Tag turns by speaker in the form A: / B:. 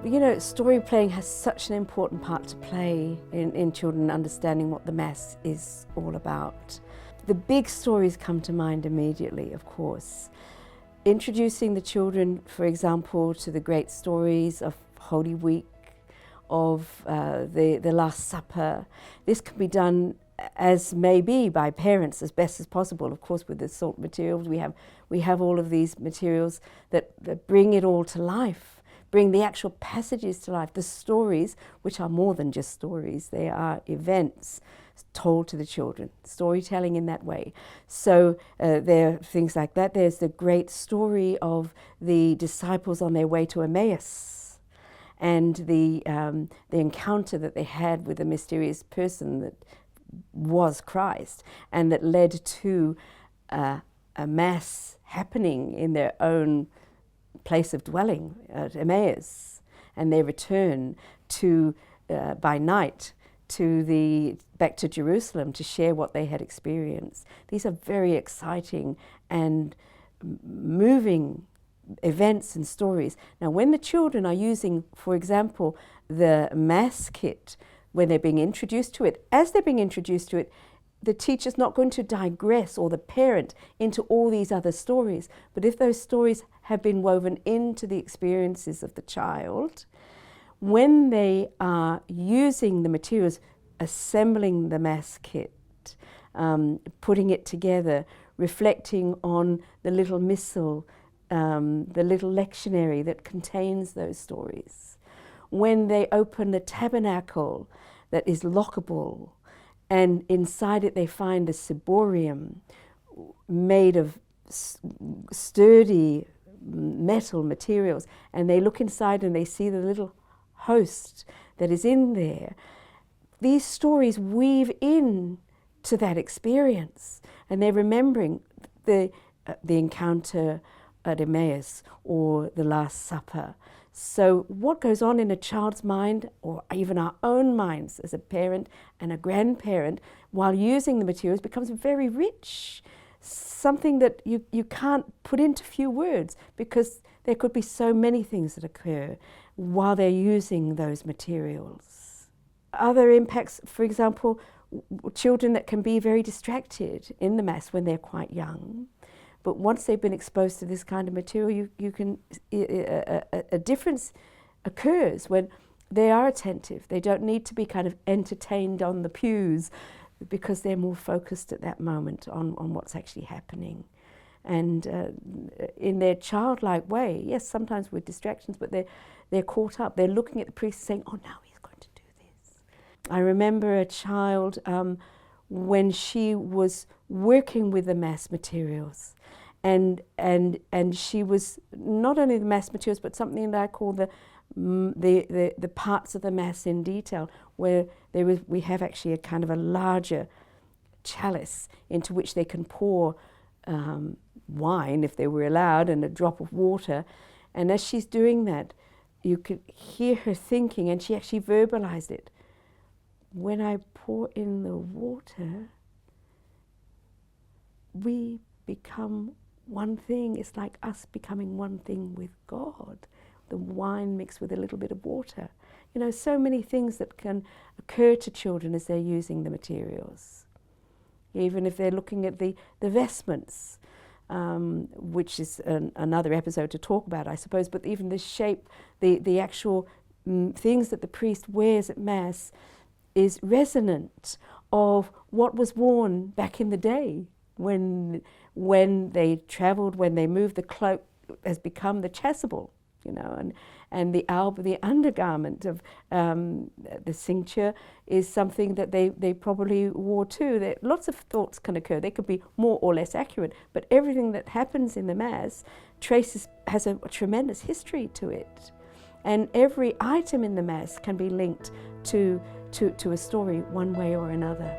A: You know, story playing has such an important part to play in children understanding what the Mass is all about. The big stories come to mind immediately, of course. Introducing the children, for example, to the great stories of Holy Week, of the Last Supper. This can be done as may be by parents as best as possible. Of course, with the salt materials, we have all of these materials that bring it all to life, bring the actual passages to life, the stories, which are more than just stories. They are events told to the children, storytelling in that way. So there are things like that. There's the great story of the disciples on their way to Emmaus, and the encounter that they had with a mysterious person that was Christ, and that led to a Mass happening in their own place of dwelling at Emmaus, and their return to by night back to Jerusalem to share what they had experienced. These are very exciting and moving events and stories. Now, when the children are using, for example, the Mass kit, when they're being introduced to it, as they're being introduced to it, the teacher's not going to digress, or the parent, into all these other stories. But if those stories have been woven into the experiences of the child, when they are using the materials, assembling the Mass kit, putting it together, reflecting on the little missal, the little lectionary that contains those stories, when they open the tabernacle that is lockable, and inside it they find a ciborium made of sturdy metal materials, and they look inside and they see the little host that is in there. These stories weave in to that experience, and they're remembering the encounter at Emmaus or the Last Supper. So what goes on in a child's mind, or even our own minds as a parent and a grandparent, while using the materials, becomes very rich. Something that you can't put into few words, because there could be so many things that occur while they're using those materials. Other impacts, for example, children that can be very distracted in the Mass when they're quite young. But once they've been exposed to this kind of material, a difference occurs when they are attentive. They don't need to be kind of entertained on the pews, because they're more focused at that moment on what's actually happening. And in their childlike way, yes, sometimes with distractions, but they're caught up. They're looking at the priest saying, oh, now he's going to do this. I remember a child when she was working with the Mass materials, and she was not only the Mass materials, but something that I call the parts of the Mass in detail, where we have actually a kind of a larger chalice into which they can pour wine, if they were allowed, and a drop of water. And as she's doing that, you could hear her thinking, and she actually verbalized it. When I pour in the water, we become one thing. It's like us becoming one thing with God. The wine mixed with a little bit of water. You know, so many things that can occur to children as they're using the materials. Even if they're looking at the vestments, which is another episode to talk about, I suppose, but even the shape, the actual things that the priest wears at Mass is resonant of what was worn back in the day when they travelled, when they moved. The cloak has become the chasuble, you know, and the alb, the undergarment of the cincture is something that they probably wore too. Lots of thoughts can occur. They could be more or less accurate, but everything that happens in the Mass has a tremendous history to it. And every item in the Mass can be linked to a story one way or another.